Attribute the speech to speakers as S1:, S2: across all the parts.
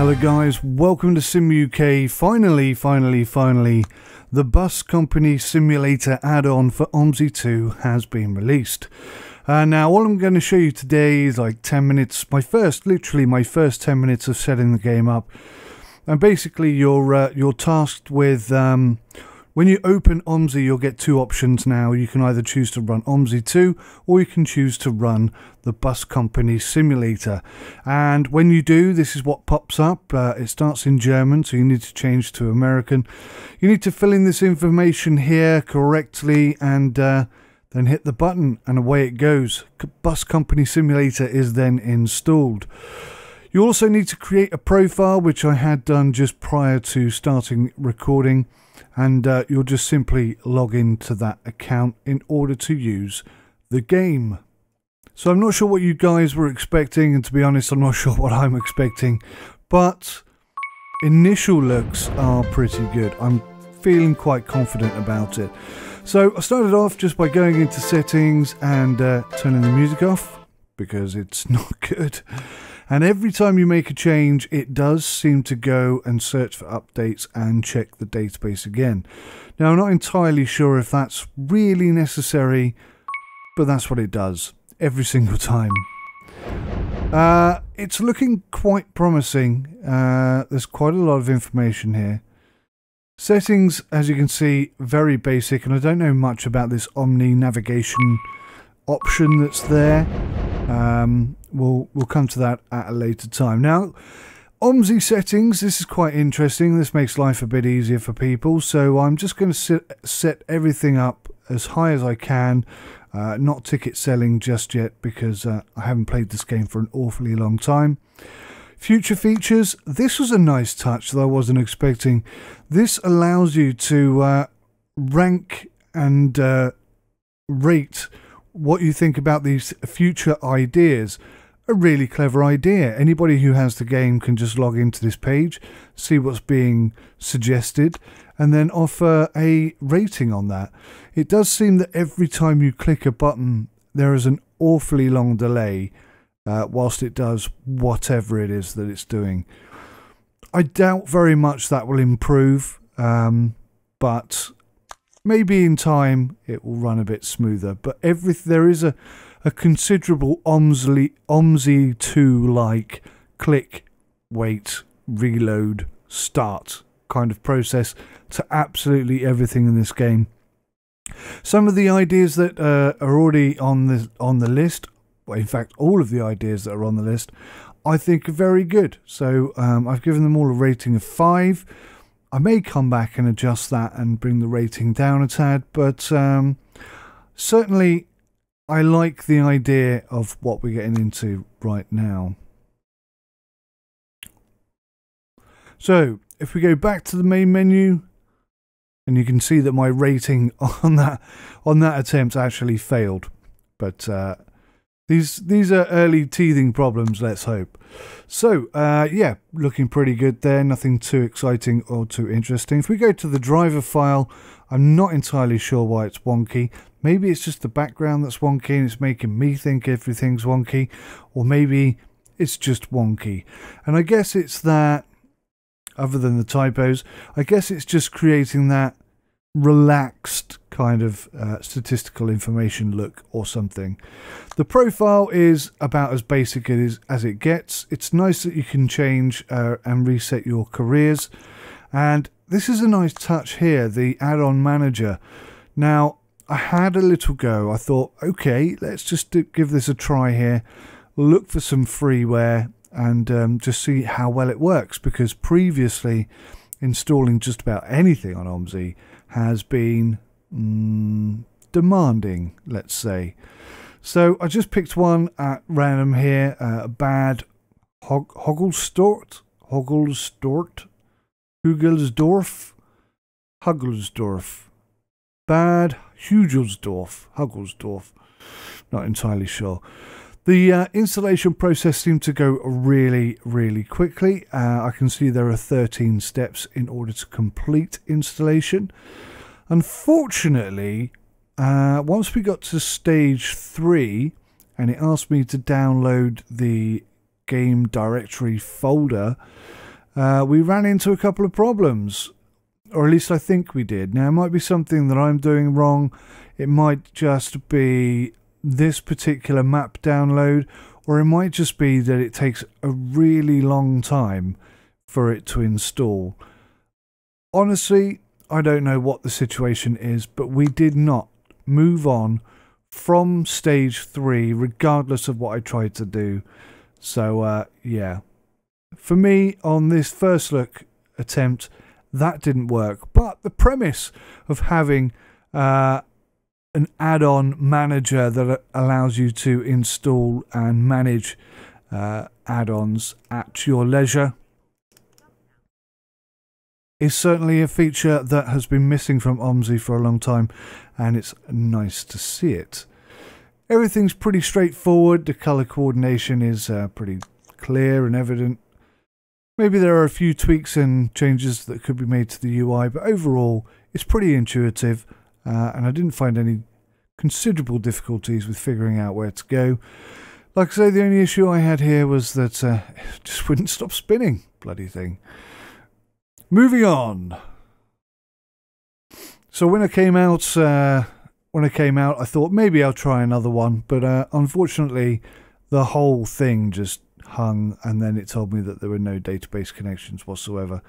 S1: Hello guys, welcome to Sim UK. Finally, the Bus Company Simulator add-on for OMSI 2 has been released. Now all I'm going to show you today is like 10 minutes, literally my first 10 minutes of setting the game up. And basically you're tasked with, when you open OMSI, you'll get two options now. You can either choose to run OMSI 2 or you can choose to run the Bus Company Simulator. And when you do, this is what pops up. It starts in German, so you need to change to American. You need to fill in this information here correctly and then hit the button and away it goes. Bus Company Simulator is then installed. You also need to create a profile, which I had done just prior to starting recording. And you'll just simply log into that account in order to use the game. So I'm not sure what you guys were expecting, and to be honest, I'm not sure what I'm expecting, but initial looks are pretty good. I'm feeling quite confident about it. So I started off just by going into settings and turning the music off because it's not good. And every time you make a change, it does seem to go and search for updates and check the database again. Now, I'm not entirely sure if that's really necessary, but that's what it does every single time. It's looking quite promising. There's quite a lot of information here. Settings, as you can see, very basic, and I don't know much about this Omni navigation option that's there. We'll come to that at a later time. Now, OMSI settings, this is quite interesting. This makes life a bit easier for people. So I'm just going to set everything up as high as I can. Not ticket selling just yet because I haven't played this game for an awfully long time. Future features, this was a nice touch that I wasn't expecting. This allows you to rank and rate what you think about these future ideas. A really clever idea. Anybody who has the game can just log into this page, see what's being suggested, and then offer a rating on that. It does seem that every time you click a button, there is an awfully long delay whilst it does whatever it is that it's doing. I doubt very much that will improve, but maybe in time it will run a bit smoother. But there is a considerable OMSI 2-like click, wait, reload, start kind of process to absolutely everything in this game. Some of the ideas that are already on the list, well, in fact all of the ideas that are on the list, I think are very good. So I've given them all a rating of 5. I may come back and adjust that and bring the rating down a tad, but certainly I like the idea of what we're getting into right now. So if we go back to the main menu, and you can see that my rating on that attempt actually failed, but these are early teething problems, let's hope. So yeah, looking pretty good there, nothing too exciting or too interesting. If we go to the driver file, I'm not entirely sure why it's wonky. Maybe it's just the background that's wonky and it's making me think everything's wonky, or maybe it's just wonky. And I guess it's that, other than the typos, I guess it's just creating that relaxed kind of statistical information look or something. The profile is about as basic as it gets. It's nice that you can change and reset your careers, and this is a nice touch here, the add-on manager. Now I had a little go. I thought, okay, let's just give this a try here, look for some freeware and just see how well it works, because previously installing just about anything on OMSI has been demanding, let's say. So I just picked one at random here, bad Hugelsdorf, bad Hugelsdorf, not entirely sure. The installation process seemed to go really, really quickly. I can see there are 13 steps in order to complete installation. Unfortunately, once we got to stage 3 and it asked me to download the game directory folder, we ran into a couple of problems, or at least I think we did. Now, it might be something that I'm doing wrong. It might just be this particular map download, or it might just be that it takes a really long time for it to install. Honestly, I don't know what the situation is, but we did not move on from stage 3 regardless of what I tried to do. So yeah, for me on this first look attempt, that didn't work. But the premise of having an add-on manager that allows you to install and manage add-ons at your leisure is certainly a feature that has been missing from OMSI for a long time, and it's nice to see it. Everything's pretty straightforward. The color coordination is pretty clear and evident. Maybe there are a few tweaks and changes that could be made to the UI, but overall it's pretty intuitive, and I didn't find any considerable difficulties with figuring out where to go. Like I say, the only issue I had here was that it just wouldn't stop spinning, bloody thing. Moving on. So when I came out, I thought maybe I'll try another one, but unfortunately, the whole thing just hung, and then it told me that there were no database connections whatsoever.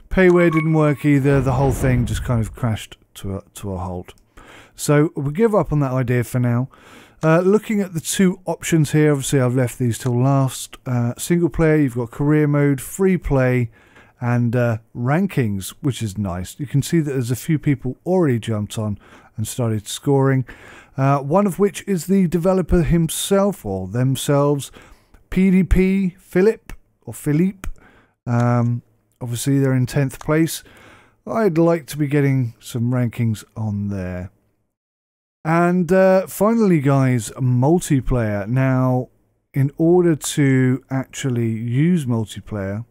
S1: Payware didn't work either. The whole thing just kind of crashed to a halt. So we'll give up on that idea for now. Looking at the two options here, obviously I've left these till last. Single player, you've got career mode, free play, and rankings, which is nice. You can see that there's a few people already jumped on and started scoring. One of which is the developer himself, or themselves, PDP Philip, or Philippe. Obviously they're in 10th place. I'd like to be getting some rankings on there. And finally, guys, multiplayer. Now, in order to actually use multiplayer,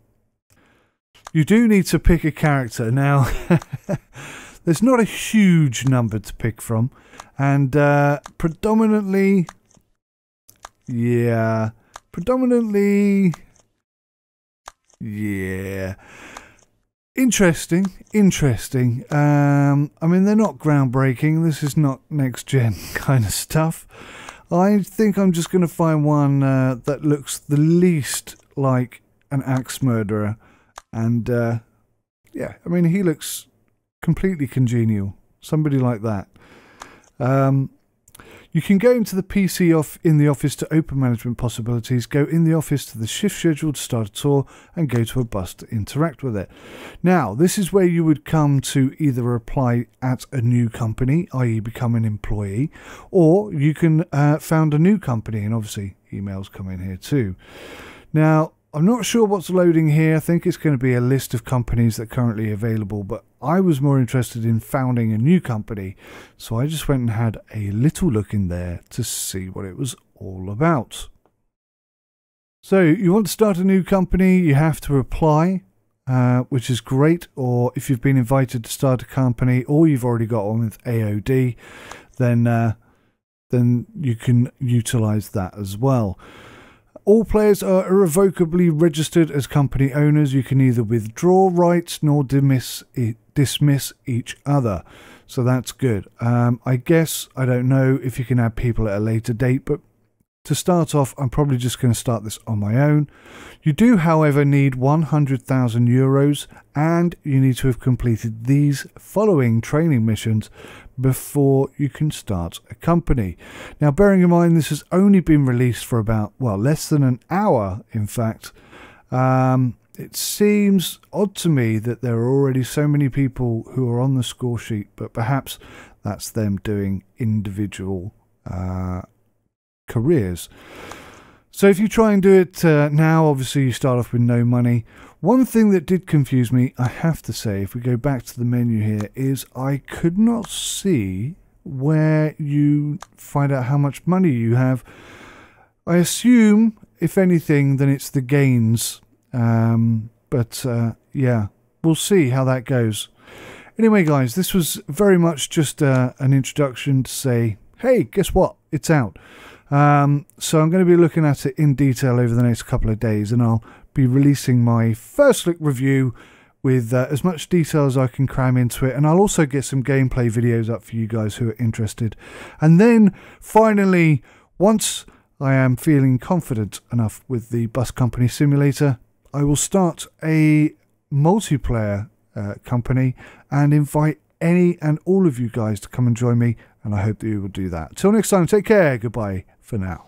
S1: you do need to pick a character. Now, there's not a huge number to pick from, and predominantly, interesting. I mean, they're not groundbreaking. This is not next gen kind of stuff. I think I'm just going to find one that looks the least like an axe murderer. And yeah, I mean, he looks completely congenial. Somebody like that. You can go into the PC in the office to open management possibilities, go in the office to the shift schedule to start a tour, and go to a bus to interact with it. Now, this is where you would come to either apply at a new company, i.e. become an employee, or you can found a new company, and obviously emails come in here too. Now, I'm not sure what's loading here. I think it's going to be a list of companies that are currently available, but I was more interested in founding a new company, so I just went and had a little look in there to see what it was all about. So you want to start a new company, you have to apply, which is great, or if you've been invited to start a company or you've already got one with AOD, then you can utilize that as well. All players are irrevocably registered as company owners. You can neither withdraw rights nor dismiss each other. So that's good. I guess, I don't know if you can add people at a later date, but to start off, I'm probably just going to start this on my own. You do, however, need 100,000 euros, and you need to have completed these following training missions before you can start a company. Now, bearing in mind this has only been released for about, well, less than an hour, in fact, it seems odd to me that there are already so many people who are on the score sheet, but perhaps that's them doing individual careers. So if you try and do it now, obviously you start off with no money. One thing that did confuse me, I have to say, if we go back to the menu here, is I could not see where you find out how much money you have. I assume, if anything, then it's the gains. But yeah, we'll see how that goes. Anyway, guys, this was very much just an introduction to say, hey, guess what? It's out. So I'm going to be looking at it in detail over the next couple of days, and I'll be releasing my first look review with as much detail as I can cram into it, and I'll also get some gameplay videos up for you guys who are interested. And then finally, once I am feeling confident enough with the Bus Company Simulator, I will start a multiplayer company and invite any and all of you guys to come and join me, and I hope that you will do that. Till next time, take care, goodbye for now.